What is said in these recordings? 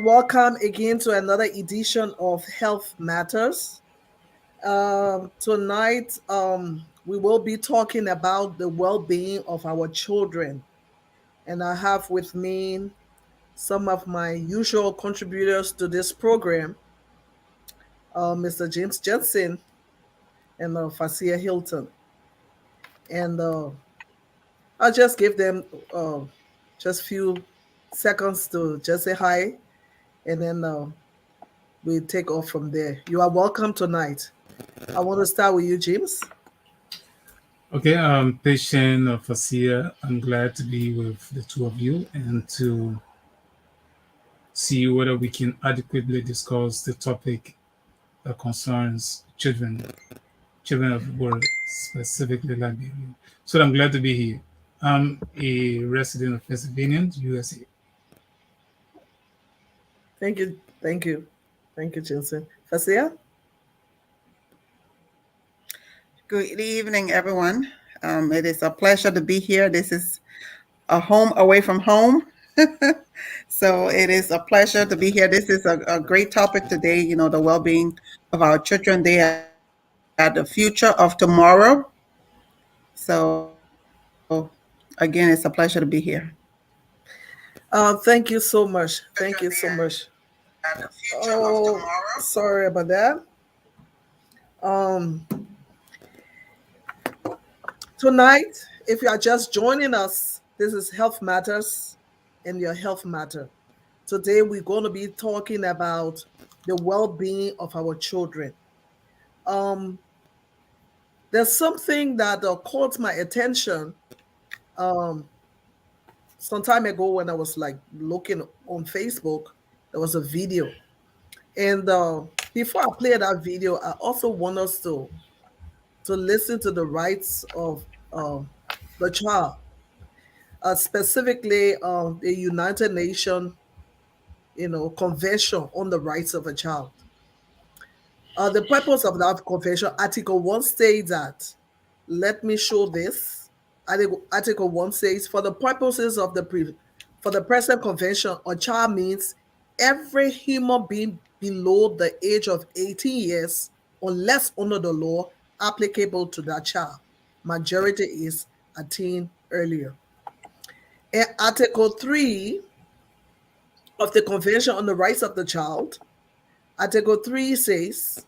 welcome again to another edition of Health Matters. Tonight, we will be talking about the well being of our children. And I have with me some of my usual contributors to this program, Mr. James Jensen and Fasia Hilton. And I'll just give them just few seconds to just say hi, and then we take off from there. You are welcome tonight. I want to start with you, James. Okay, patient Fasia, I'm glad to be with the two of you and to see whether we can adequately discuss the topic that concerns children of the world, specifically Liberia. So I'm glad to be here. I'm a resident of Pennsylvania, USA. Thank you, thank you, thank you, Jensen. Fasia. Good evening, everyone. It is a pleasure to be here. This is a home away from home. So it is a pleasure to be here. This is a great topic today, the well being of our children. They are the future of tomorrow. So, again, it's a pleasure to be here. Thank you so much. Thank you so much. Oh, sorry about that. Um, Tonight, if you are just joining us, this is Health Matters and your health matter. Today, we're going to be talking about the well-being of our children. Um, there's something that caught my attention um, some time ago when I was like looking on Facebook. There was a video, and before I play that video, I also want us to listen to the rights of the child, specifically the United Nations, Convention on the Rights of a Child. The purpose of that convention, Article 1 states that, let me show this. Article 1 says, for the purposes of for the present convention, a child means every human being below the age of 18 years, unless under the law applicable to that child. Majority is attained earlier. And Article 3 of the Convention on the Rights of the Child, Article 3 says,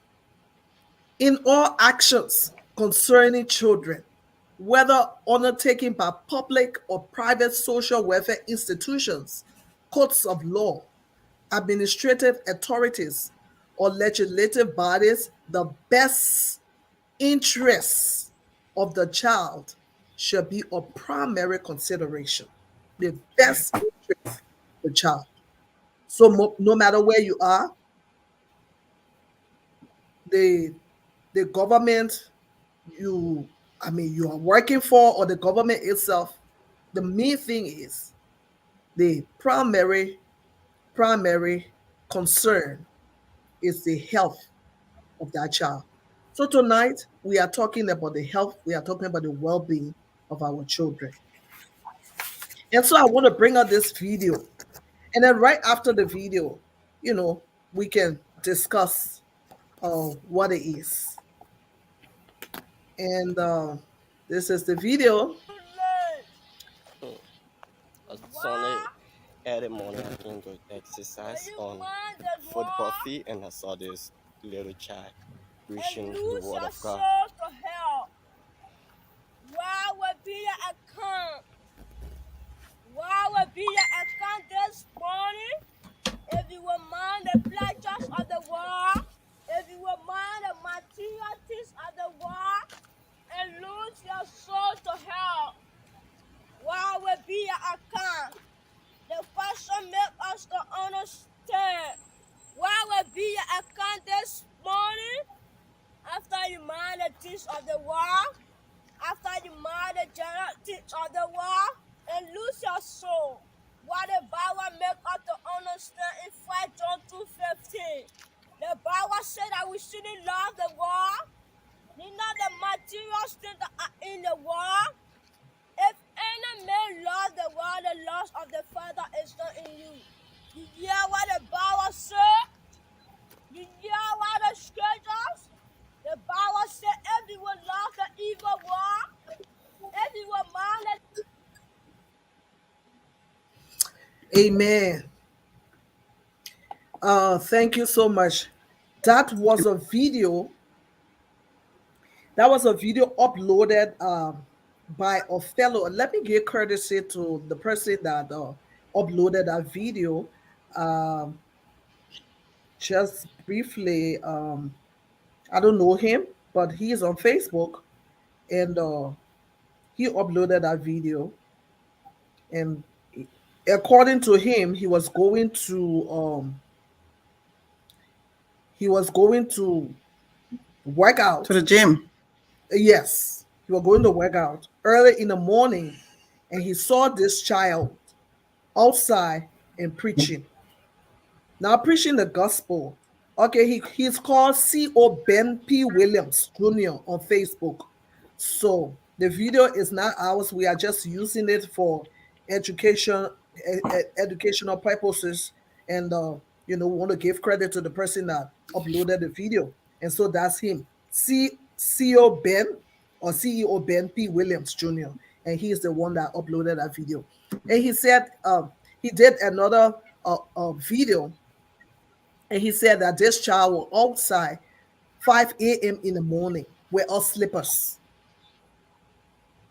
in all actions concerning children, whether undertaken by public or private social welfare institutions, courts of law, administrative authorities, or legislative bodies, the best interests of the child should be a primary consideration. The best interest of the child. So no matter where you are, the the government you are working for, or the government itself, the main thing is the primary concern is the health of that child. So tonight we are talking about the health, we are talking about the well-being of our children. And so I want to bring out this video. And then right after the video, we can discuss what it is. And this is the video. A Sunday early morning, I can go exercise on foot coffee, and I saw this little child preaching the word of God. Why would be a account? Why would be an account this morning? If you will mind the pleasures of the world, if you will mind the material things of the world, and lose your soul to hell, why would be an account? The question make us to understand why would be an account this morning after you mind the things of the world, after you mind the general things of the world, and lose your soul. What the Bible make us to understand in 1 John 2:15. The Bible said that we shouldn't love the world, neither the material things that are in the world. If any man love the world, the love of the Father is not in you. You hear what the Bible said? You hear what the scriptures? The Bible said everyone loves the evil one. Everyone mind Amen. Thank you so much. That was a video. That was a video uploaded by a fellow. Let me give courtesy to the person that uploaded that video. Um, just briefly, I don't know him, but he is on Facebook, and he uploaded that video. And according to him, he was going to work To the out. gym. Yes, he was going to work out early in the morning, and he saw this child outside and preaching. Now preaching the gospel. Okay, he's called C.O. Ben P. Williams Jr. on Facebook. So the video is not ours. We are just using it for education, educational purposes, and we want to give credit to the person that uploaded the video. And so that's him, CEO Ben or CEO Ben P. Williams Jr. And he is the one that uploaded that video. And he said he did another video, and he said that this child was outside 5 a.m. in the morning with all slippers.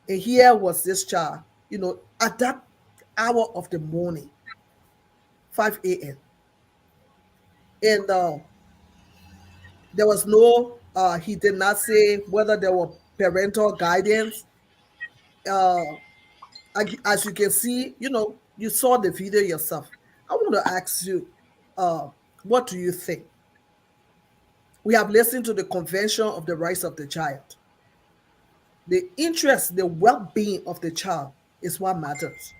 And here was this child, at that hour of the morning, 5 a.m. And there was no, he did not say whether there were parental guidance. Uh, as you can see, you saw the video yourself. I want to ask you, uh, what do you think? We have listened to the Convention of the Rights of the Child. The interest, the well-being of the child is what matters.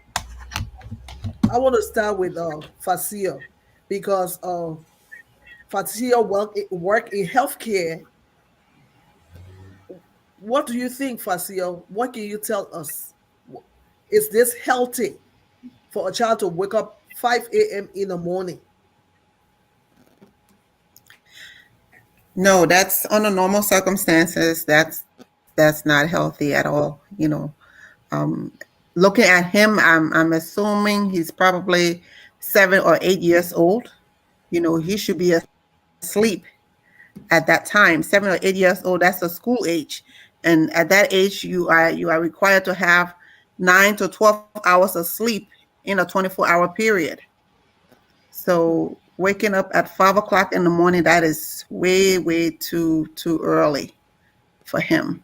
I want to start with Fasia, because Fasia work in healthcare. What do you think, Fasia? What can you tell us? Is this healthy for a child to wake up 5 a.m. in the morning? No, that's under normal circumstances. That's not healthy at all. Um, Looking at him, I'm assuming he's probably 7 or 8 years old. He should be asleep at that time. 7 or 8 years old, that's the school age, and at that age, you are required to have 9 to 12 hours of sleep in a 24-hour period. So waking up at 5 o'clock in the morning, that is way too early for him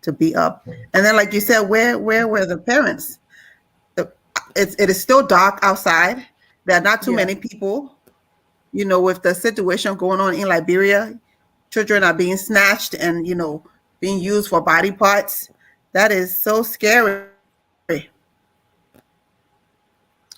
to be up. And then, like you said, where were the parents? The, it is still dark outside. There are not too Yeah. many people. With the situation going on in Liberia, children are being snatched and being used for body parts. That is so scary.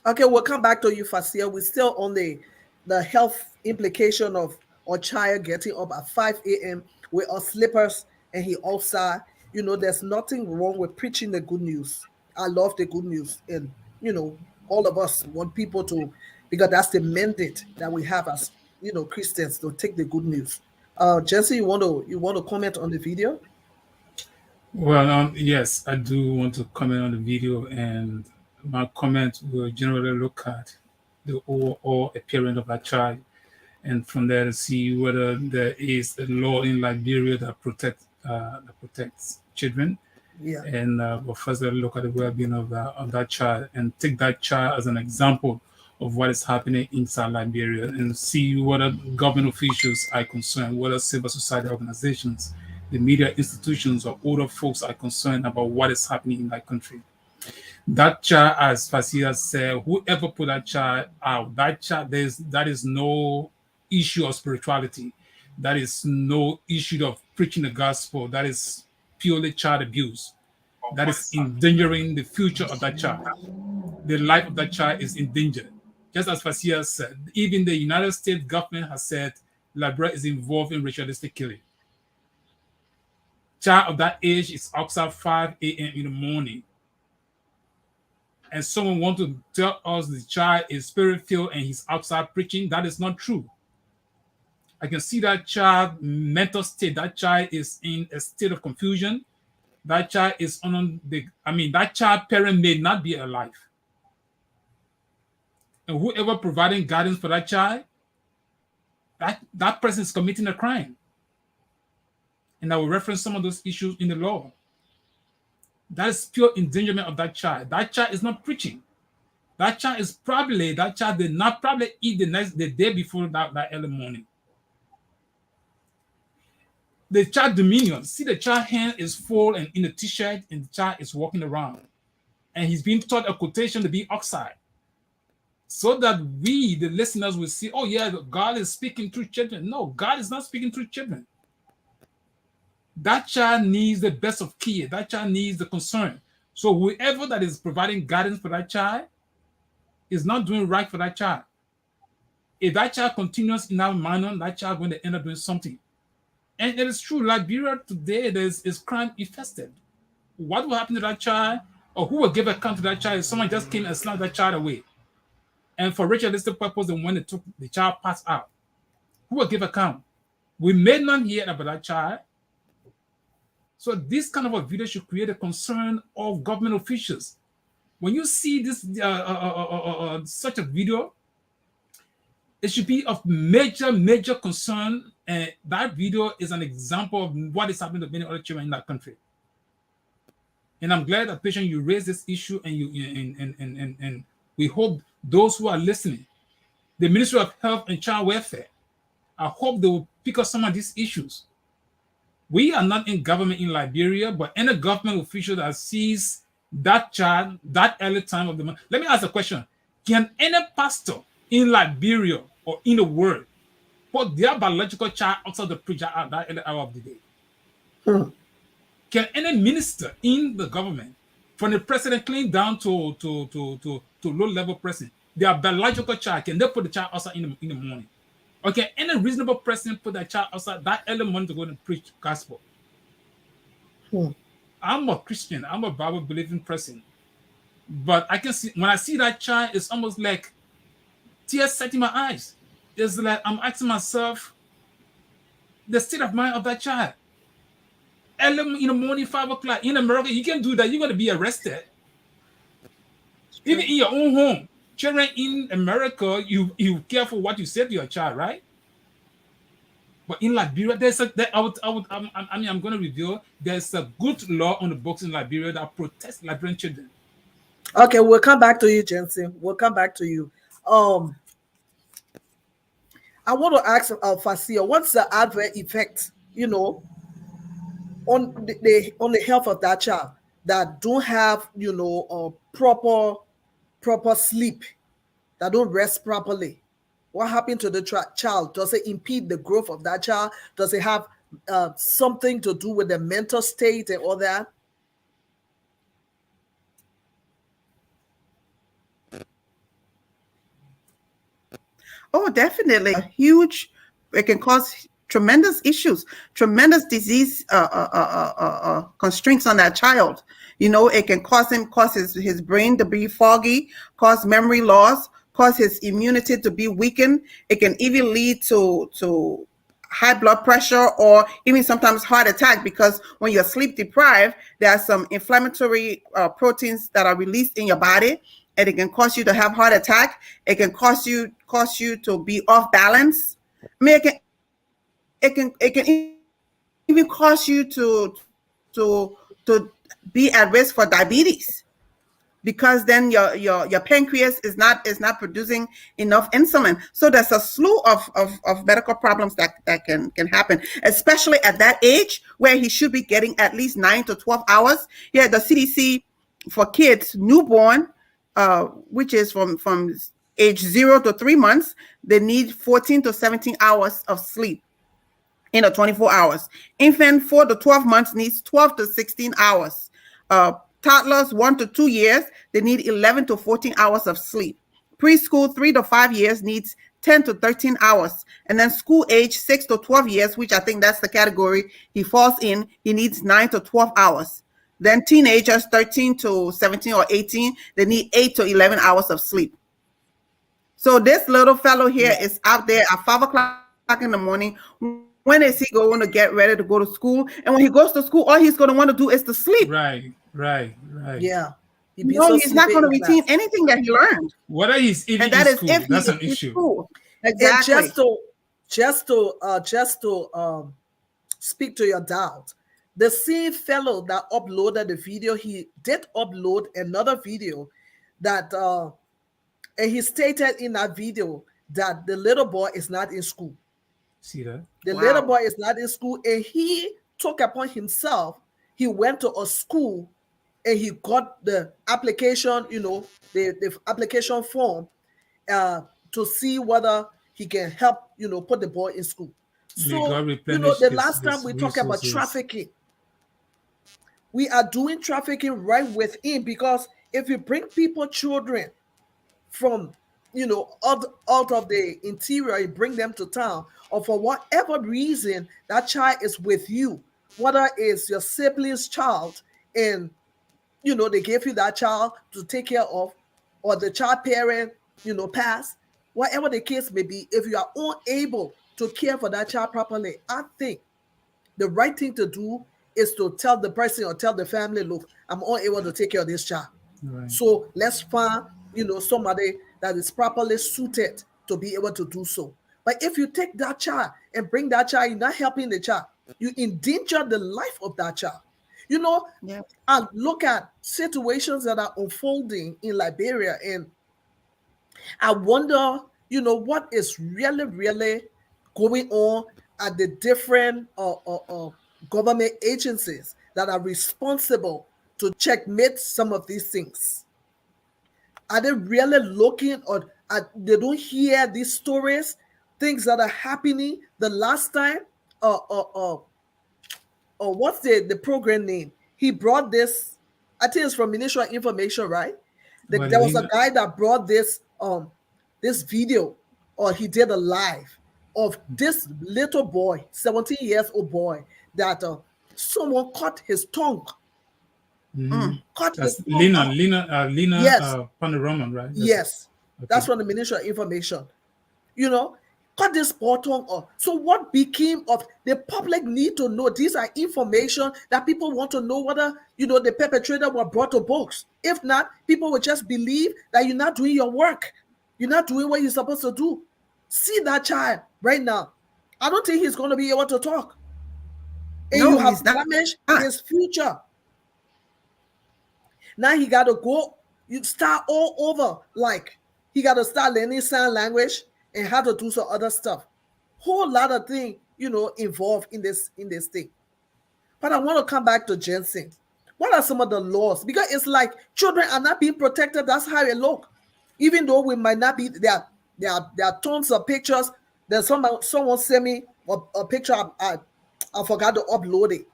Okay, we'll come back to you, Fasia. We're still on the health implication of a child getting up at 5 a.m. with our slippers, and he outside. There's nothing wrong with preaching the good news. I love the good news, and all of us want people to, because that's the mandate that we have as Christians, to take the good news. Jesse, you want to comment on the video? Well, yes, I do want to comment on the video, and my comment will generally look at the overall appearance of that child, and from there to see whether there is a law in Liberia that protects children, Yeah. and we'll first look at the well-being of that child and take that child as an example of what is happening inside Liberia, and see whether government officials are concerned, whether civil society organizations, the media institutions, or older folks are concerned about what is happening in that country. That child, as Fasia said, whoever put that child out, that is no issue of spirituality. That is no issue of preaching the gospel. That is purely child abuse. That is endangering the future of that child. The life of that child is in danger. Just as Fasia said, even the United States government has said Liberia is involved in ritualistic killing. Child of that age is outside 5 a.m. in the morning. and someone want to tell us the child is spirit-filled and he's outside preaching, that is not true. I can see that child mental state. That child is in a state of confusion. That child is on that child parent may not be alive. And whoever providing guidance for that child, that person is committing a crime. And I will reference some of those issues in the law. That is pure endangerment of that child. That child is not preaching. That child did not probably eat the day before that early morning. The child dominion. See, the child hand is full and in a t-shirt, and the child is walking around. And he's being taught a quotation to be oxide. So that we, the listeners, will see, oh yeah, God is speaking through children. No, God is not speaking through children. That child needs the best of care. That child needs the concern. So whoever that is providing guidance for that child is not doing right for that child. If that child continues in that manner, that child is going to end up doing something. And it is true, Liberia today is crime infested. What will happen to that child, or who will give account to that child if someone just came and slapped that child away? And for ritualistic purpose, and when they took the child passed out, who will give account? We may not hear about that child. So this kind of a video should create a concern of government officials. When you see this such a video, it should be of major concern. And that video is an example of what is happening to many other children in that country. And I'm glad that patient you raised this issue, and we hope those who are listening, the Ministry of Health and Child Welfare, I hope they will pick up some of these issues. We are not in government in Liberia, but any government official that sees that child that early time of the month. Let me ask a question. Can any pastor in Liberia or in the world put their biological child outside the preacher at that early hour of the day? Can any minister in the government, from the president clean down to low-level president, their biological child, can they put the child outside in the morning? Or can any reasonable person put that child outside that early morning to go and preach gospel? I'm a Christian. I'm a Bible-believing person. But I can see, when I see that child, it's almost like tears set in my eyes. It's like I'm asking myself, the state of mind of that child. Early in the morning, 5 o'clock. In America, you can do that. You're going to be arrested. Even in your own home. Children in America, you careful what you say to your child, right? But in Liberia, I'm going to reveal there's a good law on the books in Liberia that protects Liberian children. Okay, we'll come back to you, Jensen. We'll come back to you. I want to ask Fasia, what's the adverse effect, on the health of that child that don't have, proper sleep, that don't rest properly? What happened to the child? Does it impede the growth of that child? Does it have something to do with the mental state and all that? Oh, definitely. It can cause tremendous issues, tremendous disease constraints on that child. It can cause his brain to be foggy, cause memory loss, cause his immunity to be weakened. It can even lead to high blood pressure or even sometimes heart attack, because when you're sleep deprived, there are some inflammatory proteins that are released in your body, and it can cause you to have heart attack. It can cause you to be off balance. I mean, it can even cause you to be at risk for diabetes, because then your pancreas is not producing enough insulin. So there's a slew of medical problems that can happen, especially at that age where he should be getting at least 9 to 12 hours. Yeah, the CDC for kids newborn, which is from age 0 to 3 months, they need 14 to 17 hours of sleep in 24 hours. Infant 4 to 12 months needs 12 to 16 hours. Toddlers 1 to 2 years, they need 11 to 14 hours of sleep. Preschool 3 to 5 years needs 10 to 13 hours. And then school age 6 to 12 years, which I think that's the category he falls in, he needs 9 to 12 hours. Then teenagers, 13 to 17 or 18, they need 8 to 11 hours of sleep. So this little fellow here is out there at 5 o'clock in the morning. When is he going to get ready to go to school? And when he goes to school, all he's going to want to do is to sleep. Right, right, right. Yeah. He be No, so he's not sleepy going to in retain class. anything that he learned. Whether he's And even that in is school, if he that's is an in issue. school. And Exactly. just to speak to your doubt, the same fellow that uploaded the video, he did upload another video that and he stated in that video that the little boy is not in school. See that? The little Wow. boy is not in school, and he took upon himself. He went to a school and he got the application, the application form uh, to see whether he can help, put the boy in school. May God So, replenish the last time his we talked about resources. trafficking, we are doing trafficking right within, because if you bring people, children, from out of the interior, you bring them to town, or for whatever reason that child is with you, whether it's your sibling's child, and they gave you that child to take care of, or the child parent pass, whatever the case may be, if you are unable to care for that child properly, I think the right thing to do is to tell the person or tell the family, look, I'm unable to take care of this child. Right. So let's find, somebody that is properly suited to be able to do so. But if you take that child and bring that child, you're not helping the child. You endanger the life of that child. Yeah. I look at situations that are unfolding in Liberia, and I wonder, what is really, really going on at the different government agencies that are responsible to checkmate some of these things. Are they really looking, or they don't hear these stories, things that are happening the last time? Or what's the program name? He brought this, I think it's from Ministry of Information, right? Well, There was a guy that brought this video, or he did a live of this little boy, 17 years old boy, that someone cut his tongue, cut his that's tongue Lina, out. Lina Yes, Panorama, right? yes, Okay. that's from the Ministry of Information. You know, cut this bottom off. So what became of the public need to know? These are information that people want to know whether the perpetrator were brought to books. If not, people will just believe that you're not doing your work. You're not doing what you're supposed to do. See that child right now. I don't think he's going to be able to talk. And you No, have he's not. damaged his future. Now he got to go, you start all over. Like, he got to start learning sign language and how to do some other stuff. Whole lot of things, involved in this thing. But I want to come back to Jensen. What are some of the laws? Because it's like children are not being protected. That's how it look. Even though we might not be there, are tons of pictures. There's someone sent me a picture. I forgot to upload it.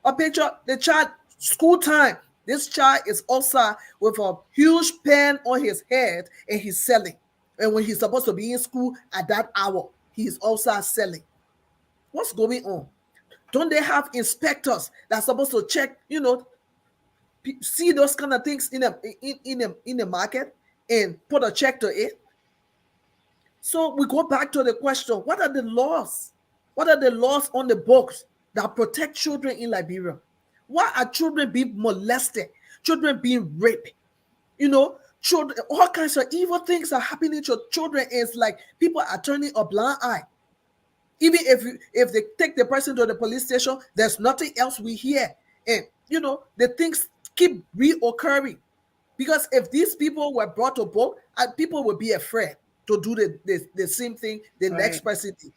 A picture. The child school time. This child is outside with a huge pen on his head, and he's selling. And when he's supposed to be in school at that hour, he's outside selling. What's going on? Don't they have inspectors that's supposed to check, see those kind of things in the market and put a check to it? So we go back to the question: what are the laws? What are the laws on the books that protect children in Liberia? Why are children being molested? Children being raped? Children, all kinds of evil things are happening to children. It's like people are turning a blind eye. Even if they take the person to the police station, there's nothing else we hear. And the things keep reoccurring. Because if these people were brought to book, people would be afraid to do the same thing the next Right. person did.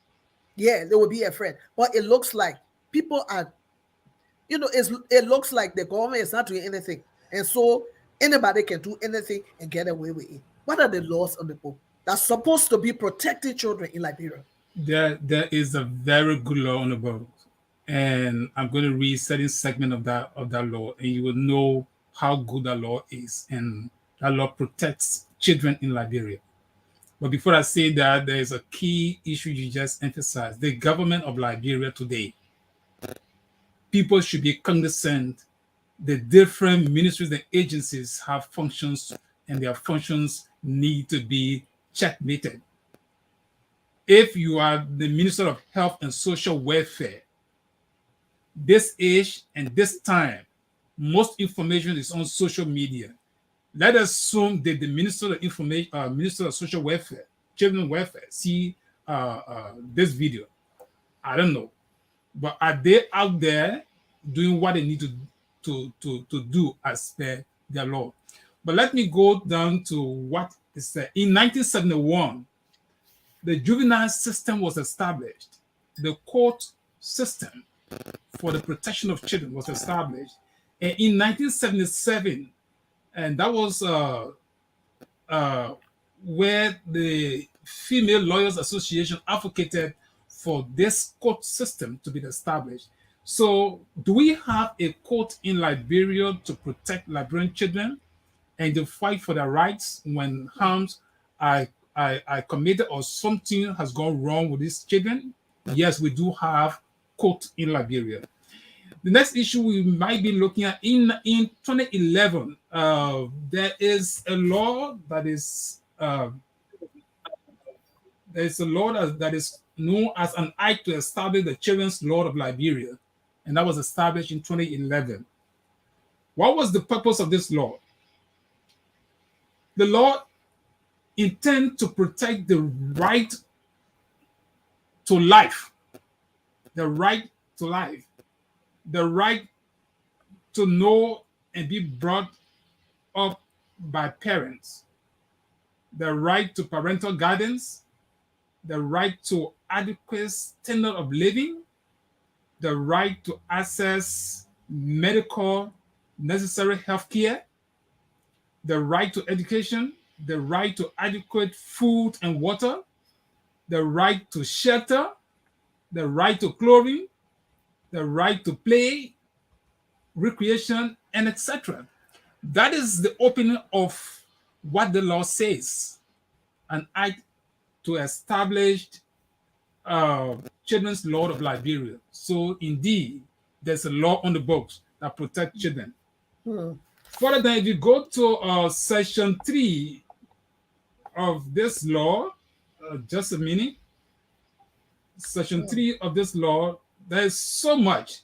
Yeah, they would be afraid. But it looks like people are, it looks like the government is not doing anything. And so anybody can do anything and get away with it. What are the laws on the book that's supposed to be protecting children in Liberia? There is a very good law on the book, and I'm going to read certain segment of that law, and you will know how good that law is, and that law protects children in Liberia. But before I say that, there is a key issue you just emphasized: the government of Liberia today. People should be cognizant the different ministries and agencies have functions, and their functions need to be checkmated. If you are the Minister of Health and Social Welfare, this age and this time, most information is on social media. Let us assume that the Minister of Information, Minister of Social Welfare, Children Welfare, see this video. I don't know, but are they out there doing what they need to do as per their law? But let me go down to what is said. In 1971, the juvenile system was established. The court system for the protection of children was established. And in 1977, and that was where the Female Lawyers Association advocated for this court system to be established. So, do we have a court in Liberia to protect Liberian children and to fight for their rights when harms are committed or something has gone wrong with these children? Yes, we do have court in Liberia. The next issue we might be looking at in 2011, there is a law that is that is known as an act to establish the Children's Law of Liberia, and that was established in 2011. What was the purpose of this law? The law intends to protect the right to life, the right to life, the right to know and be brought up by parents, the right to parental guidance, the right to adequate standard of living, the right to access medical necessary health care, the right to education, the right to adequate food and water, the right to shelter, the right to clothing, the right to play, recreation, and etc. That is the opening of what the law says, an act to establish Children's Law of Liberia. So indeed, there's a law on the books that protects children. Further than if you go to section 3 of this law, just a minute, section 3 of this law, there's so much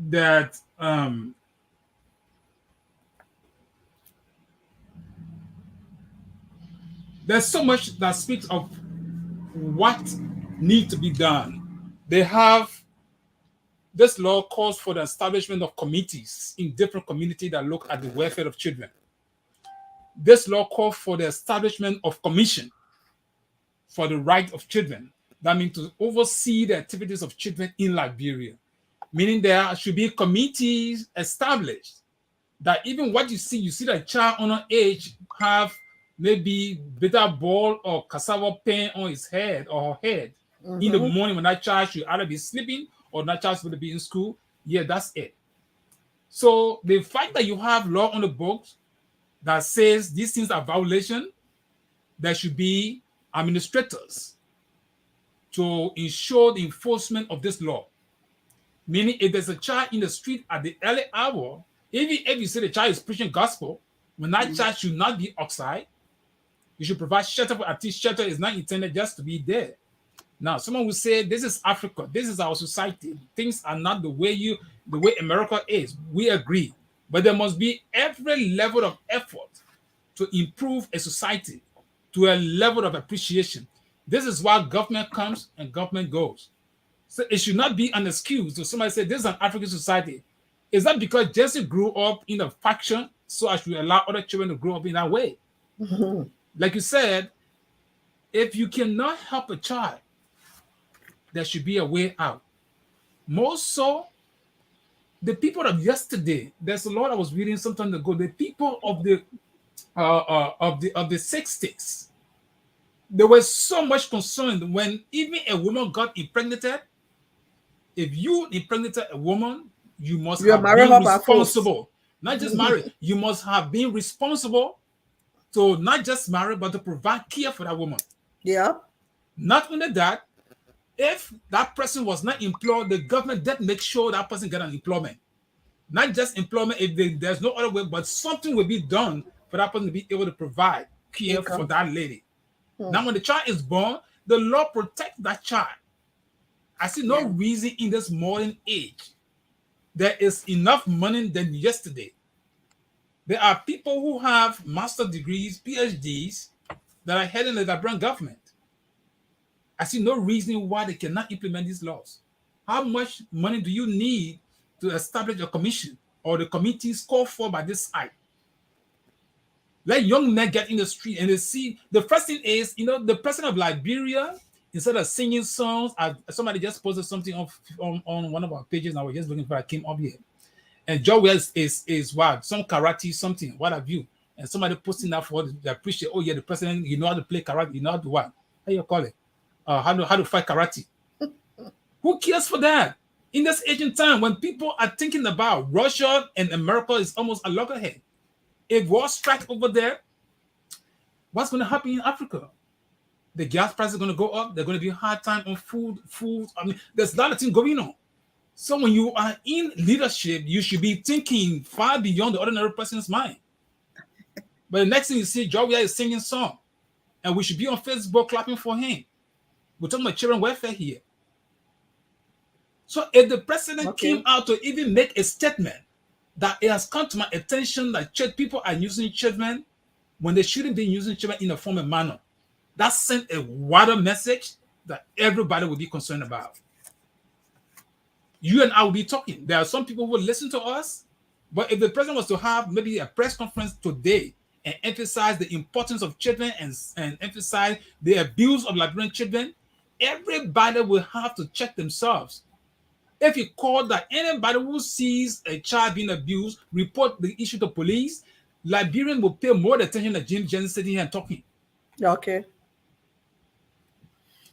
that speaks of what needs to be done. They have this law calls for the establishment of committees in different communities that look at the welfare of children. This law calls for the establishment of commission for the right of children. That means to oversee the activities of children in Liberia, meaning there should be committees established that even what you see that child under age have maybe bitter ball or cassava pain on his head or her head in the morning when that child should either be sleeping or that child should be in school. Yeah, that's it. So the fact that you have law on the books that says these things are violation, there should be administrators to ensure the enforcement of this law. Meaning, if there's a child in the street at the early hour, even if you say the child is preaching gospel, when that child should not be outside, you should provide shelter. For at least shelter is not intended just to be there. Now, someone will say, "This is Africa. This is our society. Things are not the way America is." We agree, but there must be every level of effort to improve a society to a level of appreciation. This is why government comes and government goes. So it should not be an excuse to somebody say this is an African society. Is that because Jesse grew up in a faction, so I should allow other children to grow up in that way? Like you said, if you cannot help a child, there should be a way out. More so, the people of yesterday. There's a lot I was reading some time ago. The people of the 60s, they were so much concerned when even a woman got impregnated. If you impregnated a woman, you must have been responsible. Not just marry, you must have been responsible to not just marry, but to provide care for that woman. Yeah. Not only that, if that person was not employed, the government did make sure that person got an employment. Not just employment, if there's no other way, but something will be done for that person to be able to provide care for Income. that lady. Now, when the child is born, the law protects that child. I see no reason in this modern age there is enough money than yesterday. There are people who have master degrees, PhDs, that are heading the Liberian government. I see no reason why they cannot implement these laws. How much money do you need to establish a commission or the committees called for by this act? Let young men get in the street and they see. The first thing is, the president of Liberia, instead of singing songs, somebody just posted something on one of our pages, and I was just looking for it, I came up here. And Joe is what? Some karate, something, what have you. And somebody posting that for the appreciate, oh yeah, the president, you know how to play karate, you know how to what? How you call it? How to fight karate. Who cares for that? In this ancient time, when people are thinking about Russia and America is almost a loggerhead. If war strikes over there, what's going to happen in Africa? The gas price is going to go up. There's going to be a hard time on food. I mean, there's a lot of things going on. So when you are in leadership, you should be thinking far beyond the ordinary person's mind. But the next thing you see, Joe is singing song, and we should be on Facebook clapping for him. We're talking about children welfare here. So if the president came out to even make a statement that it has come to my attention that people are using children when they shouldn't be using children in a formal manner, that sent a wider message that everybody will be concerned about. You and I will be talking. There are some people who will listen to us, but if the president was to have maybe a press conference today and emphasize the importance of children and emphasize the abuse of Liberian children, everybody will have to check themselves. If you call that anybody who sees a child being abused, report the issue to police, Liberian will pay more attention than Jim Jensen sitting here and talking. Okay.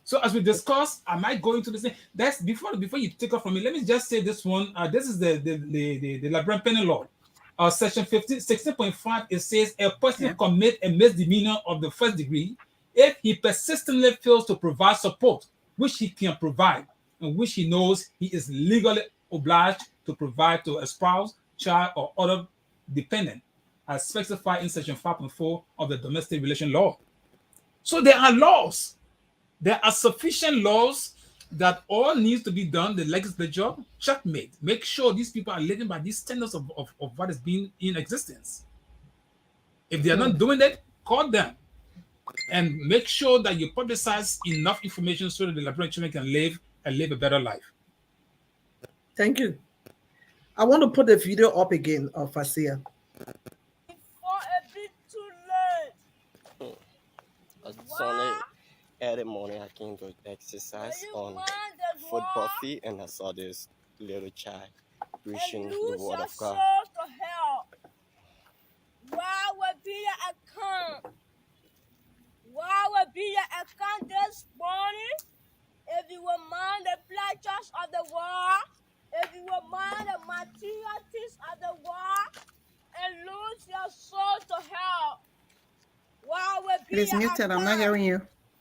So as we discussed, I might go into this thing. That's before you take off from me. Let me just say this one. This is the Liberian penal law. Section 16.5. It says a person commit a misdemeanor of the first degree if he persistently fails to provide support, which he can provide, and which he knows he is legally obliged to provide to a spouse, child, or other dependent, as specified in Section 5.4 of the Domestic Relation Law. So there are laws. There are sufficient laws that all needs to be done. The legislature, checkmate. Make sure these people are living by these standards of what is being in existence. If they are not doing that, call them. And make sure that you publicize enough information so that the Liberian children can live a better life. Thank you. I want to put the video up again of Fasia. Before a bit too late. Sunday, early morning, I came to exercise on football field, and I saw this little child preaching the word of God. Why would be a account? Why would be an account this morning? If you will mind the pleasures of the world, if you will mind the material things of the world, and lose your soul to hell, why would be It is muted. I'm not hearing you.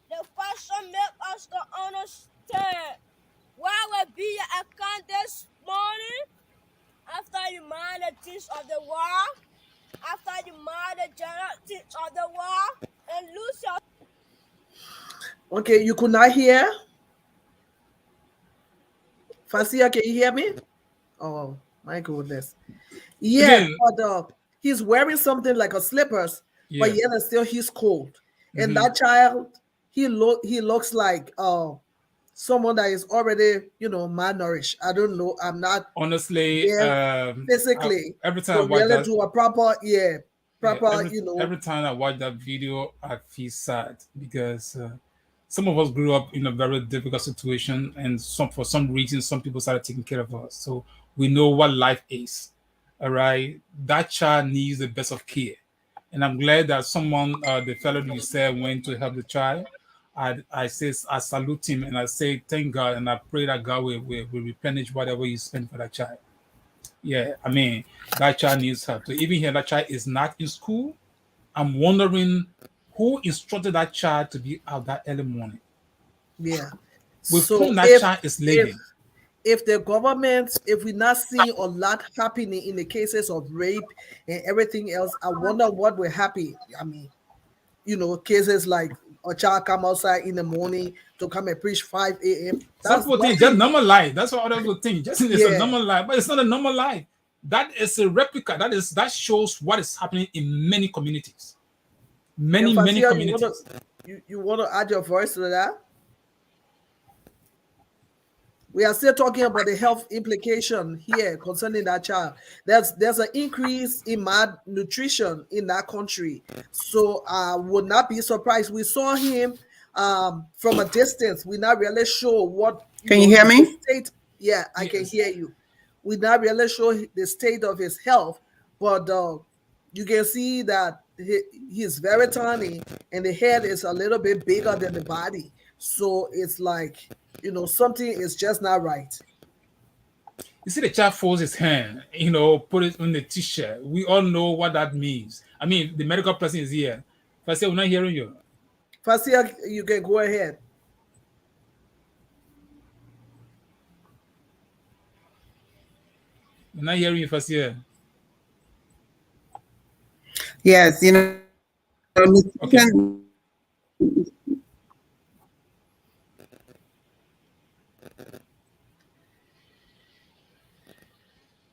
The question make us to understand. Why would be an account this morning? After you mind the things of the world, after you mind the general things of the world, and lose your. Okay, you could not hear? Fasia, can you hear me? Oh, my goodness. Yeah, but he's wearing something like a slippers, but yet and still he's cold. And that child, he looks like someone that is already, malnourished. I don't know. I'm not honestly physically. Every time I watch really that, do a proper, every time I watch that video, I feel sad because some of us grew up in a very difficult situation, and for some reason, some people started taking care of us. So we know what life is. All right, that child needs the best of care, and I'm glad that someone, the fellow you said, went to help the child. I salute him, and I say thank God, and I pray that God will replenish whatever you spend for that child. Yeah, I mean, that child needs help. So even here, that child is not in school. I'm wondering who instructed that child to be out that early morning. Yeah. With whom that child is living. if the government, if we're not seeing a lot happening in the cases of rape and everything else, I wonder what will happen. I mean, cases like a child come outside in the morning to come and preach 5 a.m. Some That's people think just nothing. normal life. That's what others would think. Just it's a Yeah. normal life, but it's not a normal life. That is a replica. That shows what is happening in many communities. Yeah, Many Fasia, you want to communities. you want to add your voice to that? We are still talking about the health implication here concerning that child. There's an increase in malnutrition in that country, so I would not be surprised. We saw him from a distance. We're not really sure what Can you hear the me? state. Yeah, I can Yes. hear you. We're not really sure the state of his health, but you can see that he's very tiny and the head is a little bit bigger than the body. So it's like, something is just not right. You see the child folds his hand, put it on the t-shirt. We all know what that means. I mean, the medical person is here. If I say we're not hearing you, Fasia, you can go ahead. we're not hearing you, Fasia. Yes, Okay. nutrition.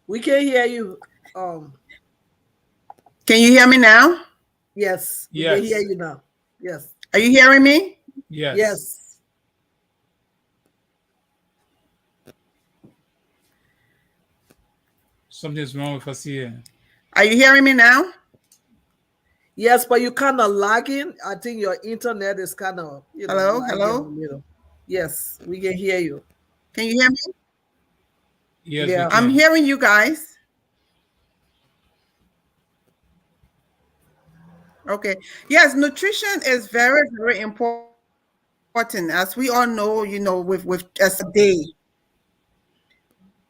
We can hear you. Can you hear me now? Yes, we can hear Yes. you now. Yes. Are you hearing me? Yes. Yes. Something's wrong with Fasia. Are you hearing me now? Yes, but you kind of lagging. I think your internet is kind of, Hello? lagging a Hello? little. Yes, we can hear you. Can you hear me? Yes, we Yeah. I'm can. hearing you guys. Okay. Yes, nutrition is very, very important. As we all know, with as a day,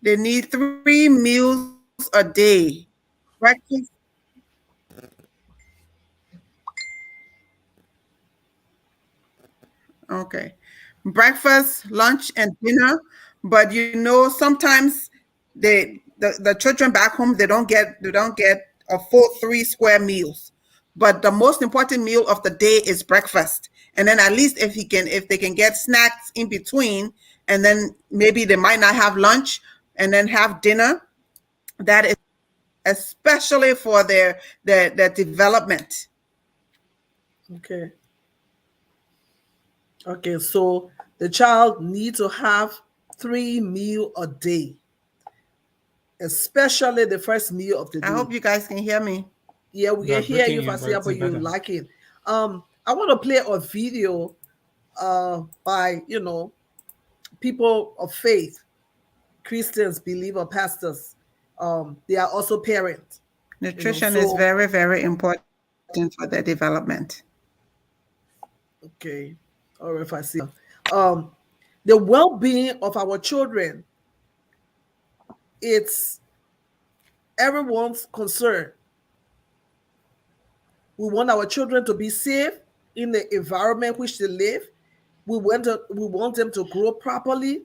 they need 3 meals a day. Breakfast, okay. Breakfast, lunch, and dinner. But sometimes the children back home they don't get a full 3 square meals. But the most important meal of the day is breakfast. And then at least if they can get snacks in between, and then maybe they might not have lunch and then have dinner, that is especially for their development. Okay. Okay. So the child needs to have 3 meal a day, especially the first meal of the I day. hope you guys can hear me. Yeah, we You can are hear breaking you, in, but Fasia, it's but you better. like it. I want to play a video by, people of faith, Christians, believer, pastors. They are also parents, Nutrition is so very, very important for their development. okay. Or if I see the well-being of our children, it's everyone's concern. We want our children to be safe in the environment which they live. We want them to grow properly.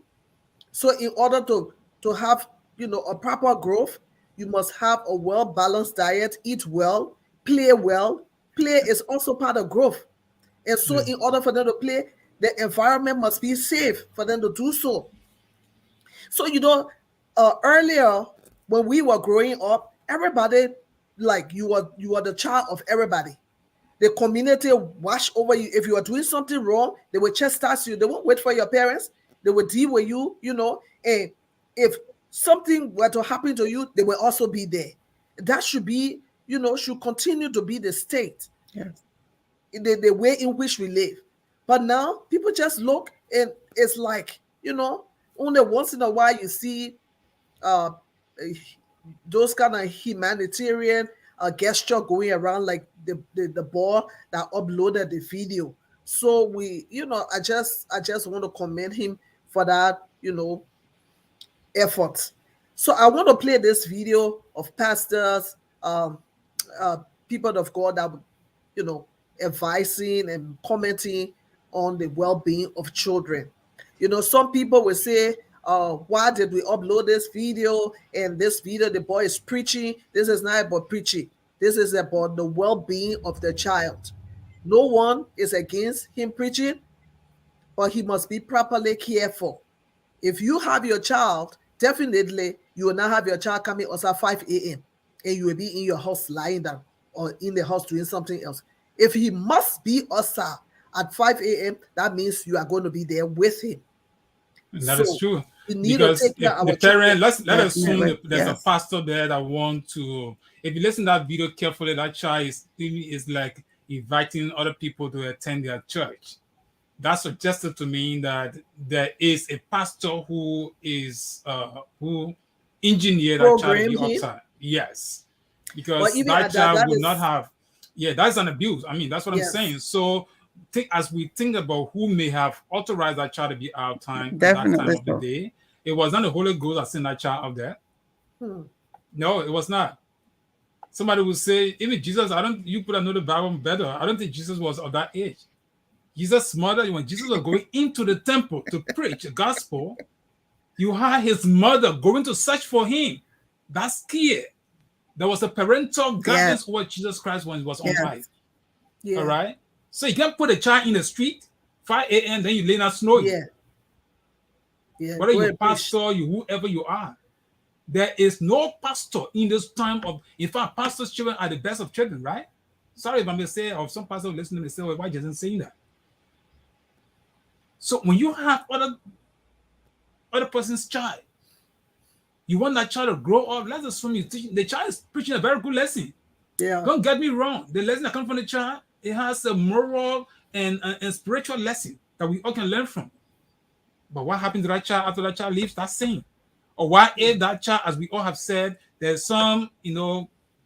So in order to have a proper growth, you must have a well balanced diet, eat well, play well. Play is also part of growth. And so Yeah. in order for them to play, the environment must be safe for them to do so. So earlier when we were growing up, everybody, like, you are the child of everybody. The community watch over you. If you are doing something wrong, they will chastise you. They won't wait for your parents. They will deal with you, and if something were to happen to you, they will also be there. That should be, should continue to be the state, Yes. the way in which we live. But now people just look, and it's like, only once in a while you see uh those kind of humanitarian gesture going around, like the boy that uploaded the video. So I just want to commend him for that, effort. So I want to play this video of pastors, uh, people of God that would, advising and commenting on the well-being of children. Some people will say, why did we upload this video? And this video, the boy is preaching. This is not about preaching. This is about the well-being of the child. No one is against him preaching, but he must be properly cared for. If you have your child, definitely you will not have your child coming outside 5 a.m. and you will be in your house lying down or in the house doing something else. If he must be outside at 5 a.m., that means you are going to be there with him. And that is true. We need Because to take care of the our parent, children. let us assume Definitely, that there's a yes. pastor there that want to, if you listen to that video carefully, that child is like inviting other people to attend their church. That suggested to me that there is a pastor who is who engineered that child to be Program him. outside. Yes. Because But even that at child that would is, not have, yeah, that's an abuse. I mean, that's what I'm yes, saying. So as we think about who may have authorized that child to be out time at that time Definitely of the so. day, it was not the Holy Ghost that sent that child out there. No, it was not. Somebody would say, even Jesus, you could have known the Bible better. I don't think Jesus was of that age. Jesus' mother, when Jesus was going into the temple to preach the gospel, you had his mother going to search for him. That's key. There was a parental guidance over Jesus Christ when he was on life. yeah, All right. So you can't put a child in the street, 5 a.m., then you lay down snowing. yeah, yeah. Whether Go you're ahead, preach. pastor, you whoever you are. There is no pastor in this time of, in fact, pastors' children are the best of children, right? Sorry if I may say, or some pastors listening may say, well, why isn't saying that? So when you have other person's child, you want that child to grow up, let's assume you teach, the child is preaching a very good lesson. Yeah, Don't get me wrong. The lesson that comes from the child, it has a moral and spiritual lesson that we all can learn from. But what happens to that child after that child leaves? That's sin. Or why if that child, as we all have said, there's some,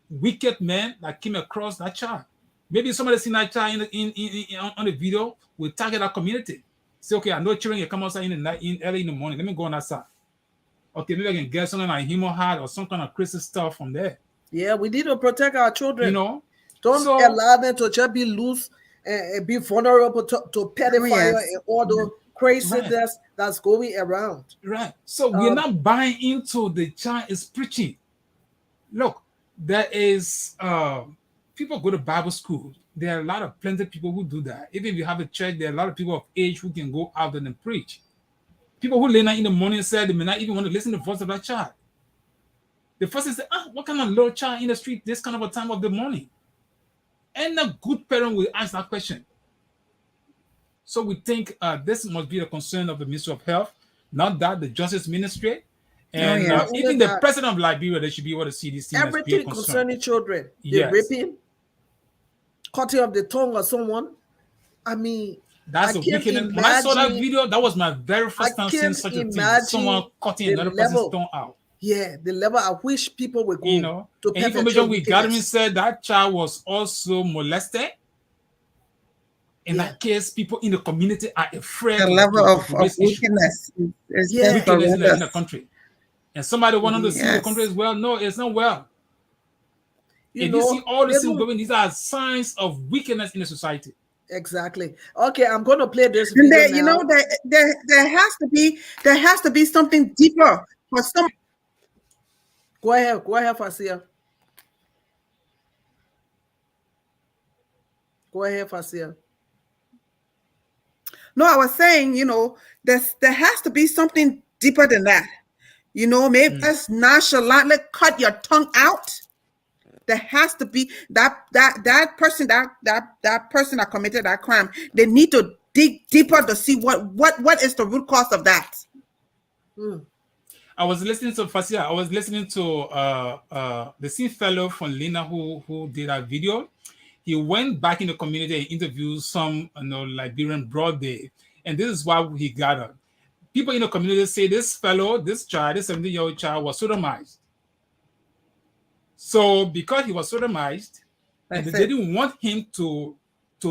wicked men that came across that child. Maybe somebody seen that child on the video, will target that community. Say, okay, I know children can come outside in the night, early in the morning. Let me go on that side. Okay, maybe I can get something like human heart or some kind of crazy stuff from there. yeah. We need to protect our children. Don't So allow them to just be loose and be vulnerable to pedophile and all the craziness that's going around. Right. So we're not buying into the child is preaching. Look, there is people go to Bible school. There are a lot of plenty of people who do that. Even if you have a church, there are a lot of people of age who can go out and preach. People who lay night in the morning said they may not even want to listen to the voice of that child. The first is, what kind of little child in the street this kind of a time of the morning? And a good parent will ask that question. So we think this must be a concern of the Ministry of Health, not that the Justice Ministry. And even the president of Liberia, they should be able to see these things. Everything concerning children, the raping, cutting off the tongue of someone. I mean, that's a wickedness. When I saw that video, that was my very first time seeing such a thing. Someone cutting another person's tongue out. Yeah, the level at which people will go. To information we got said that child was also molested. In that case, people in the community are afraid. The level of wickedness is wickedness in the country. And somebody wanted to see the country as well. No, it's not well. If you see all these things going, these are signs of wickedness in the society. Exactly. Okay, I'm going to play this video now. There has to be something deeper for some. Go ahead, Fasia. Go ahead, Fasia. No, I was saying, there has to be something deeper than that. Maybe just nonchalantly cut your tongue out. There has to be that person that committed that crime. They need to dig deeper to see what is the root cause of that. I was listening to Fasia. I was listening to the same fellow from Lena who did that video. He went back in the community and interviewed some Liberian broad day. And this is why he gathered. People in the community say this child, this 17-year-old child was sodomized. So because he was sodomized, and they didn't want him to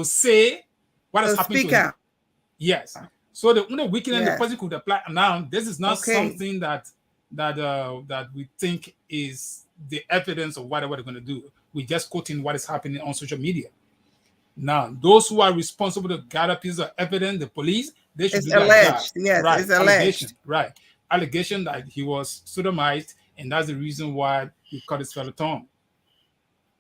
say what has happened to him. Yes. So the only wickedness the person could apply. Now, this is not something that we think is the evidence of whatever they're going to do. We're just quoting what is happening on social media. Now, those who are responsible to gather pieces of evidence, the police, they should do that job. Yes, right. It's alleged. Right. allegation that he was sodomite, and that's the reason why he cut his fellow tongue.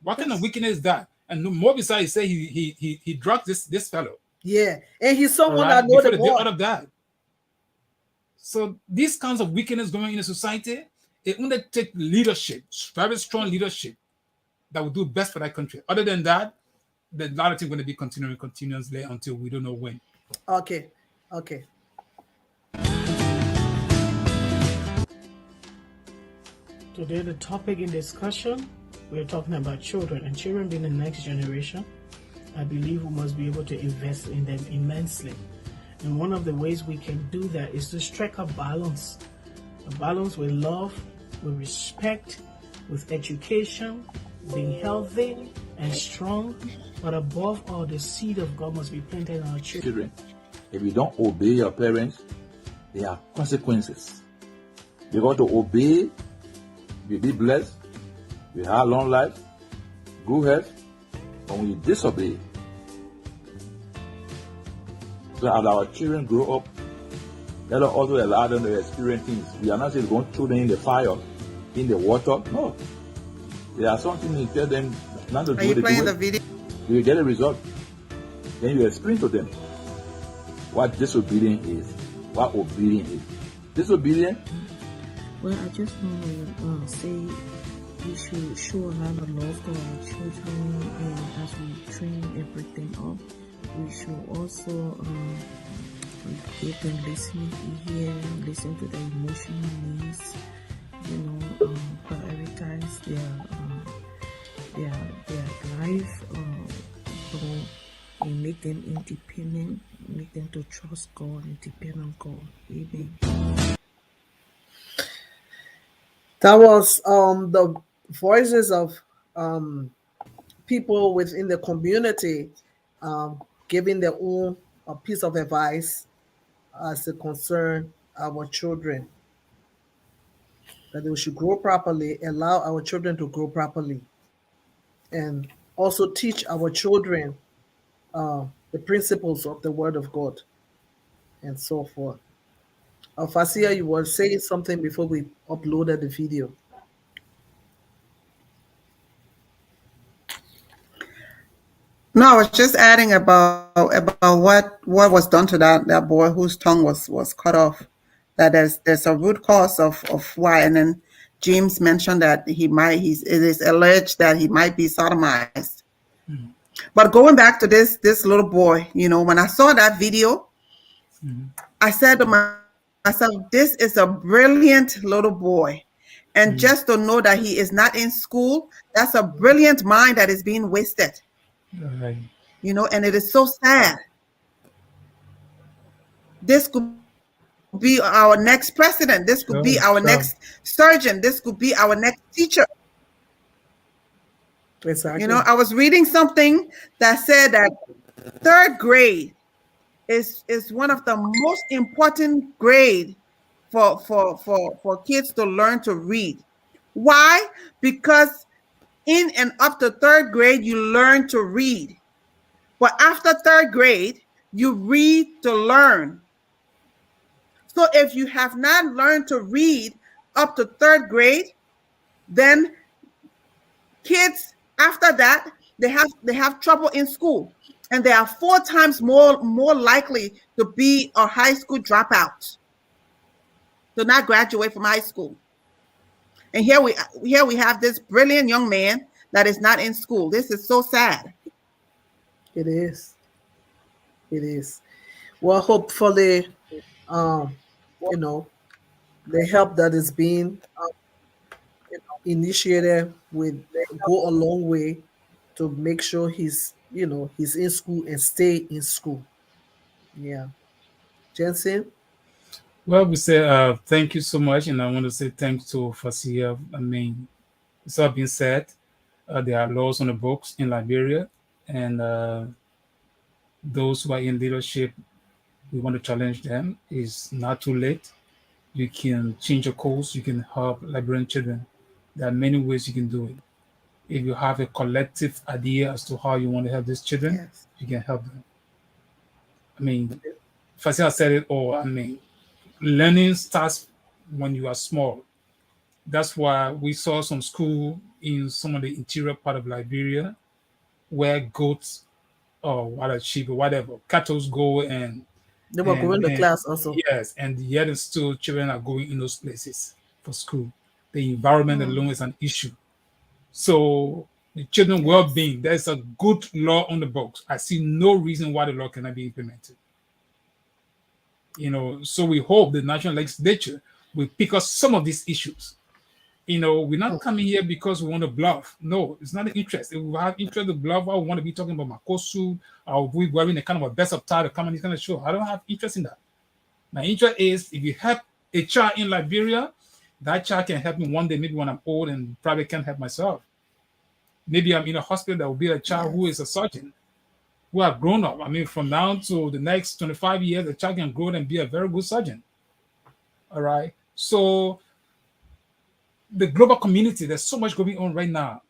What kind of Yes. wickedness is that? And more besides, he said he drugged this fellow, Yeah. And he's all someone that right, know before the the day boy. out of that. So these kinds of wickedness going in the society, it only take leadership, very strong leadership, that will do best for that country. Other than that, the lot of things going to be continuing continuously until we don't know when. Okay. Okay. Today, the topic in discussion, we're talking about children, and children being the next generation. I believe we must be able to invest in them immensely. And one of the ways we can do that is to strike a balance with love, with respect, with education, being healthy and strong. But above all, the seed of God must be planted in our children. If you don't obey your parents, there are consequences. Because to obey, you be blessed, you have long life, good health. But when you disobey, so as our children grow up, let us also allow them to experience things. We are not just going to throw them in the fire, in the water. No. There are some things you tell them not to do. Are you they playing do the it. video? You will get a result. Then you explain to them what disobedience is, what obedience is. Disobedience. Well, I just want to say we should show a lot of love to our children, and as we train everything up, we should also give them listening ear, listen to their emotional needs, prioritize their life, and make them independent, make them to trust God and depend on God. Amen. That was the voices of people within the community giving their own piece of advice as it concern our children, that they should grow properly, allow our children to grow properly, and also teach our children the principles of the Word of God and so forth. Fasia, you were saying something before we uploaded the video. No, I was just adding about what was done to that boy whose tongue was cut off. That there's a root cause of why, and then James mentioned that it is alleged that he might be sodomized. Mm-hmm. But going back to this little boy, when I saw that video, I said to myself, this is a brilliant little boy. And just to know that he is not in school, that's a brilliant mind that is being wasted. Right. And it is so sad. This could be our next president. This could be our next Sure. surgeon. This could be our next teacher. Exactly. I was reading something that said that third grade is one of the most important grade for kids to learn to read. Why? Because in and up to third grade, you learn to read. But after third grade, you read to learn. So if you have not learned to read up to third grade, then kids after that, they have trouble in school. And they are 4 times more likely to be a high school dropout, to not graduate from high school. And here we have this brilliant young man that is not in school. This is so sad. It is. It is. Well, hopefully, you know, the help that is being initiated will go a long way to make sure he's in school and stay in school. Yeah. Jensen? Well, we say thank you so much, and I want to say thanks to Fasia. I mean, it's all been said. There are laws on the books in Liberia, and those who are in leadership, we want to challenge them. It's not too late. You can change your course. You can help Liberian children. There are many ways you can do it. If you have a collective idea as to how you want to help these children, Yes. you can help them. I mean, Fasia said it all. I mean, learning starts when you are small. That's why we saw some school in some of the interior part of Liberia where goats or whatever sheep or whatever cattle go They were going to and class also. yes, and yet and still children are going in those places for school. The environment alone is an issue. So the children well-being, there's a good law on the books. I see no reason why the law cannot be implemented. So we hope the national legislature will pick up some of these issues. We're not coming here because we want to bluff. No, it's not an interest. If we have interest to bluff, I want to be talking about Makosu, or we wearing a kind of a best of tie to come on this kind of show. I don't have interest in that. My interest is if you help a child in Liberia, that child can help me one day, maybe when I'm old and probably can't help myself. Maybe I'm in a hospital, that will be a child who is a surgeon, who have grown up. I mean, from now to the next 25 years, the child can grow and be a very good surgeon. All right. So the global community, there's so much going on right now.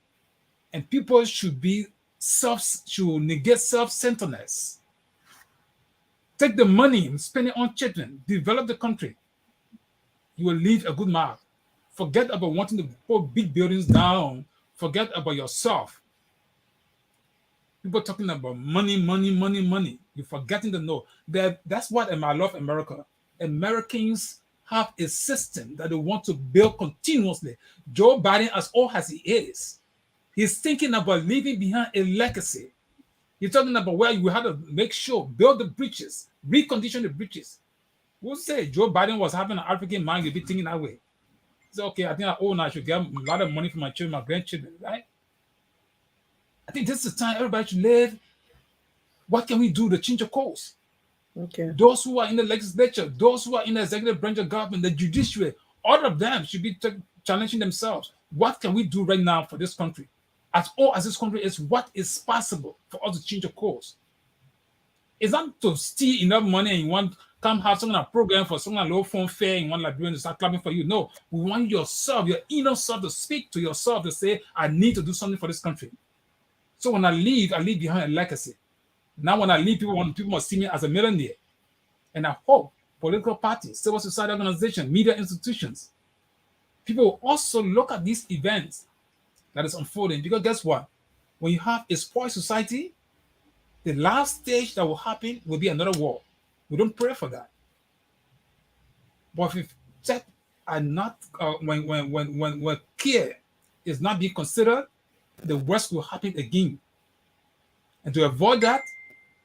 And people should negate self-centeredness. Take the money and spend it on children. Develop the country. You will leave a good mark. Forget about wanting to put big buildings down. Forget about yourself. People talking about money, money, money, money. You're forgetting to know that that's what I love America. Americans have a system that they want to build continuously. Joe Biden, as old as he is, he's thinking about leaving behind a legacy. He's talking about where you have to make sure, build the bridges, recondition the bridges. Who say Joe Biden was having an African mind, you'll be thinking that way. He said, okay, I think I should get a lot of money for my children, my grandchildren, right? I think this is the time everybody should live. What can we do to change the course? Okay. Those who are in the legislature, those who are in the executive branch of government, the judiciary, all of them should be challenging themselves. What can we do right now for this country? As old as this country is, what is possible for us to change the course? It's not to steal enough money and you want to come have some kind of program for some kind of low phone fare and one Liberian to start clapping for you. No, we want yourself, your inner self, to speak to yourself to say, I need to do something for this country. So when I leave behind a legacy. Now when I leave, people must see me as a millionaire. And I hope political parties, civil society organizations, media institutions, people will also look at these events that is unfolding. Because guess what? When you have a spoiled society, the last stage that will happen will be another war. We don't pray for that. But if that are not, when care is not being considered, the worst will happen again. And to avoid that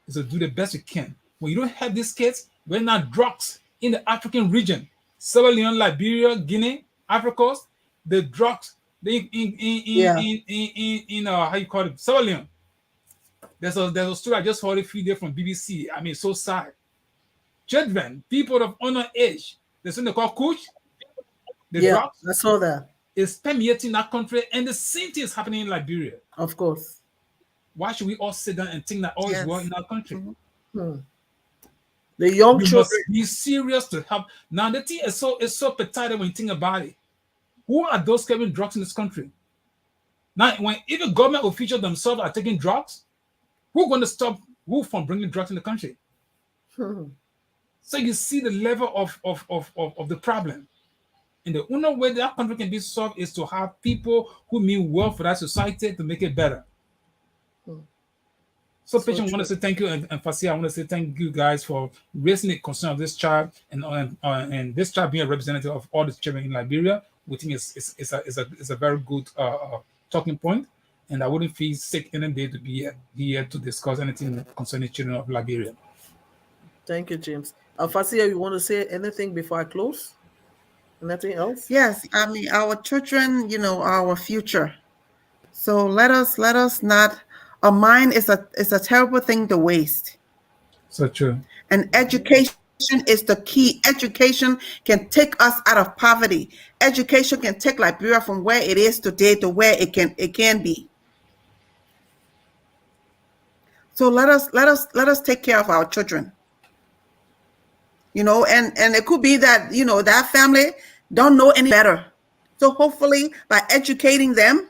is to do the best you can. When you don't have these kids, when now drugs in the African region, Sierra Leone, Liberia, Guinea, Africa, the drugs in how you call it, Sierra Leone. There's a story I just heard a few days from BBC. I mean, so sad. Children, people of under age, there's something they call kush. The drugs. I saw that. Is permeating that country, and the same thing is happening in Liberia. Of course. Why should we all sit down and think that all is well in our country? Mm-hmm. The young children must be serious to help. Now the thing is so petty when you think about it. Who are those carrying drugs in this country? Now, if the government officials themselves are taking drugs, who's going to stop who from bringing drugs in the country? So you see the level of the problem. And the only way that country can be solved is to have people who mean well for that society to make it better. So Patient, I want to say thank you, and Fasia, I want to say thank you guys for raising the concern of this child, and this child being a representative of all the children in Liberia. We think is a very good talking point, and I wouldn't feel sick any day to be here to discuss anything concerning children of Liberia. Thank you, James. Fasia, you want to say anything before I close? Anything else? Yes, I mean our children, our future. So let us not. A mind is a terrible thing to waste. So true. And education is the key. Education can take us out of poverty. Education can take Liberia from where it is today to where it can be. So let us take care of our children. And it could be that that family don't know any better. So hopefully by educating them,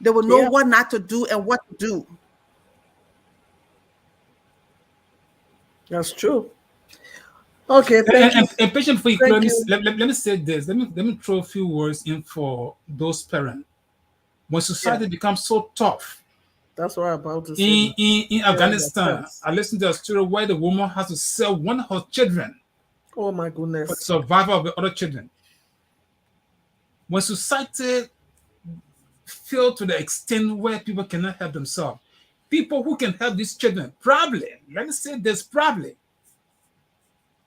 they will know what not to do and what to do. That's true. Okay, thank you. And patient for you, Thank let me, you. let me say this. Let me throw a few words in for those parents. When Yeah, society becomes so tough, that's what I'm about to say now. in Parents Afghanistan, themselves. I listened to a story where the woman has to sell one of her children Oh my for the goodness. survival of the other children. When society feel to the extent where people cannot help themselves, people who can help these children, probably, let me say this, probably,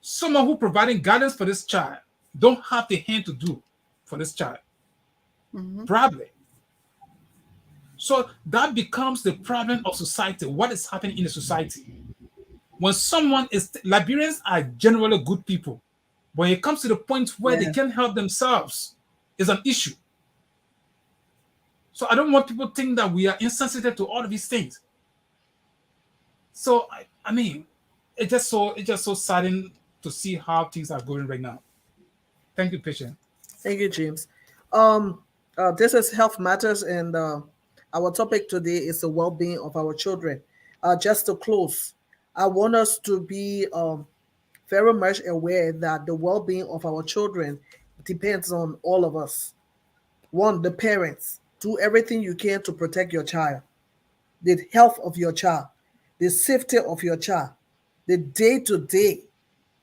someone who providing guidance for this child don't have the hand to do for this child. Mm-hmm. Probably. So that becomes the problem of society. What is happening in the society? When someone is, Liberians are generally good people. When it comes to the point where they Yeah. can't help themselves, is an issue. So I don't want people to think that we are insensitive to all of these things. So I mean, it's just so saddening to see how things are going right now. Thank you, patient. Thank you, James. Um, this is Health Matters, and our topic today is the well-being of our children. Just to close, I want us to be very much aware that the well-being of our children depends on all of us. One, the parents. Do everything you can to protect your child, the health of your child, the safety of your child, the day-to-day,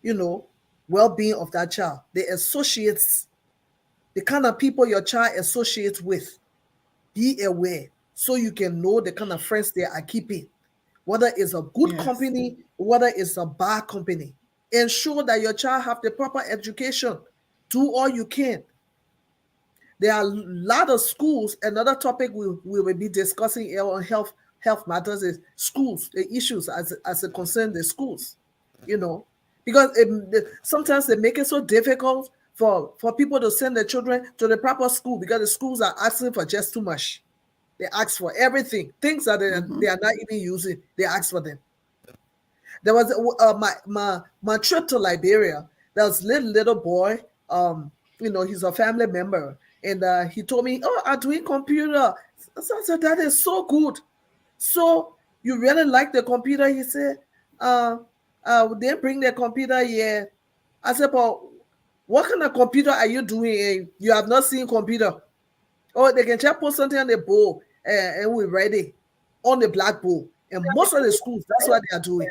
you know, well-being of that child, the associates, the kind of people your child associates with. Be aware so you can know the kind of friends they are keeping, whether it's a good Yes. company, whether it's a bad company. Ensure that your child have the proper education. Do all you can. There are a lot of schools. Another topic we will be discussing here on health matters is schools, the issues as it concerns the schools. You know, because sometimes they make it so difficult for people to send their children to the proper school because the schools are asking for just too much. They ask for everything, things that Mm-hmm. they are not even using. They ask for them. There was my trip to Liberia. There was little boy. He's a family member, and he told me, "Oh, I'm doing computer." So I said, "That is so good. So you really like the computer?" He said, "They bring the computer here." I said, "But what kind of computer are you doing? You have not seen computer." Oh, they can just put something on the board and we write it on the blackboard. And most of the schools, that's what they are doing.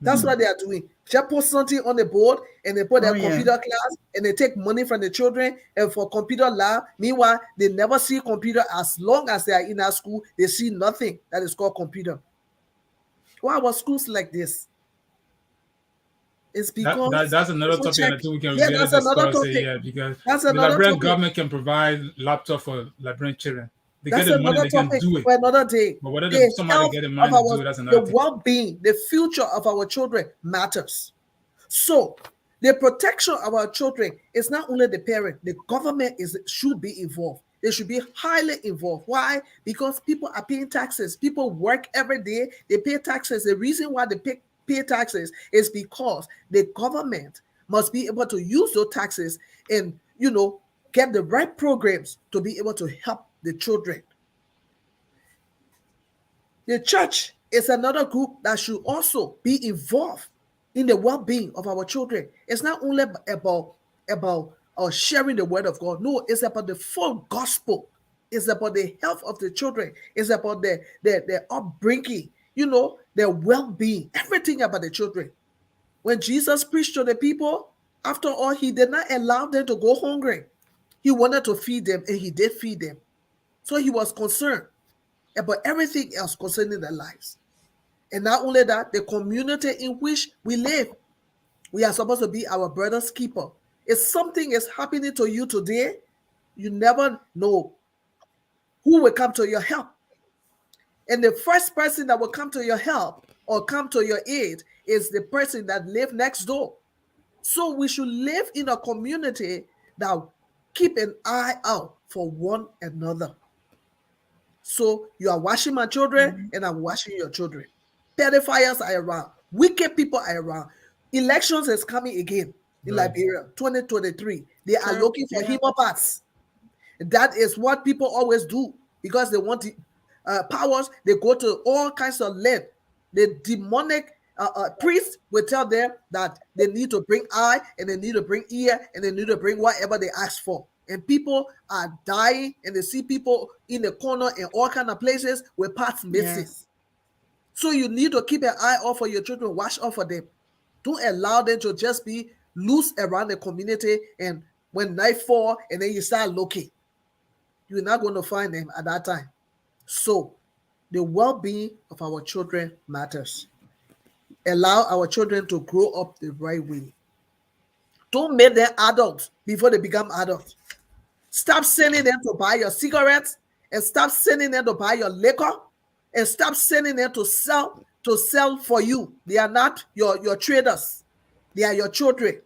That's Mhm. what they are doing. Just put something on the board and they put Oh their yeah. computer class and they take money from the children and for computer lab. Meanwhile, they never see computer as long as they are in our school. They see nothing that is called computer. Why were schools like this? It's because That's another people topic, check. and I think we can Yeah, really that's another discuss it. topic. Yeah, because That's the another Liberian topic. government can provide laptop for Liberian children. They get That's the money, another they can topic do it. for another day. But whether The somebody health get the of money to do our it, that's the another thing. well-being, the future of our children matters. So the protection of our children is not only the parent, the government should be involved. They should be highly involved. Why? Because people are paying taxes. People work every day. They pay taxes. The reason why they pay taxes is because the government must be able to use those taxes and get the right programs to be able to help the children. The church is another group that should also be involved in the well-being of our children. It's not only about sharing the word of God. No, it's about the full gospel. It's about the health of the children. It's about their upbringing, their well-being, everything about the children. When Jesus preached to the people, after all, he did not allow them to go hungry. He wanted to feed them, and he did feed them. So he was concerned about everything else concerning their lives. And not only that, the community in which we live, we are supposed to be our brother's keeper. If something is happening to you today, you never know who will come to your help. And the first person that will come to your help or come to your aid is the person that lives next door. So we should live in a community that keep an eye out for one another. So you are watching my children Mm-hmm. and I'm watching your children. Pedophiles are around. Wicked people are around. Elections is coming again in Right. Liberia, 2023. They are True. looking for Yeah. hemopaths. That is what people always do because they want the powers. They go to all kinds of land. The demonic priest will tell them that they need to bring eye and they need to bring ear and they need to bring whatever they ask for. And people are dying and they see people in the corner in all kind of places with parts missing. Yes. So you need to keep an eye out for your children, watch out for them. Don't allow them to just be loose around the community, and when night fall and then you start looking, you're not going to find them at that time. So the well-being of our children matters. Allow our children to grow up the right way. Don't make them adults before they become adults. Stop sending them to buy your cigarettes, and stop sending them to buy your liquor, and stop sending them to sell for you. They are not your traders. They are your children.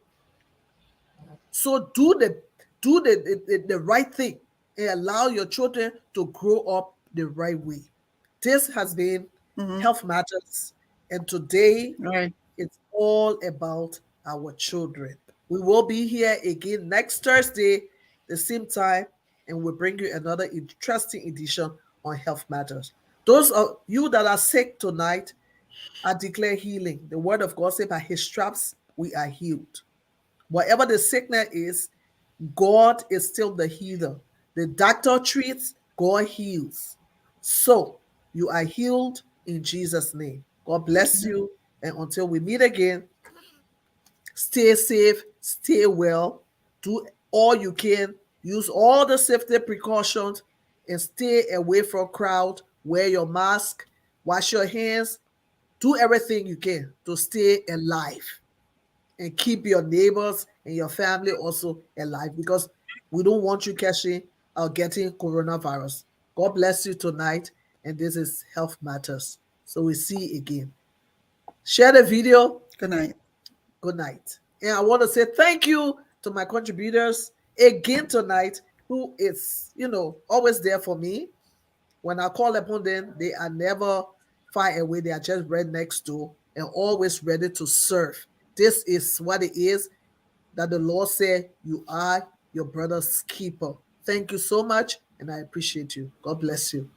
So do the right thing and allow your children to grow up the right way. This has been Health Matters, and today Right. it's all about our children. We will be here again next Thursday, the same time, and we'll bring you another interesting edition on Health Matters. Those of you that are sick tonight, I declare healing. The word of God says, by his stripes we are healed. Whatever the sickness is, God is still the healer. The doctor treats, God heals. So you are healed in Jesus' name. God bless you. And until we meet again, stay safe, stay well, do all you can, use all the safety precautions, and stay away from crowd. Wear your mask, wash your hands, do everything you can to stay alive and keep your neighbors and your family also alive, because we don't want you catching or getting coronavirus. God bless you tonight, and this is Health Matters. So we see you again. Share the video. Good night. Good night. And I want to say thank you to my contributors again tonight, who is, always there for me. When I call upon them, they are never far away. They are just right next door and always ready to serve. This is what it is that the Lord said, you are your brother's keeper. Thank you so much, and I appreciate you. God bless you.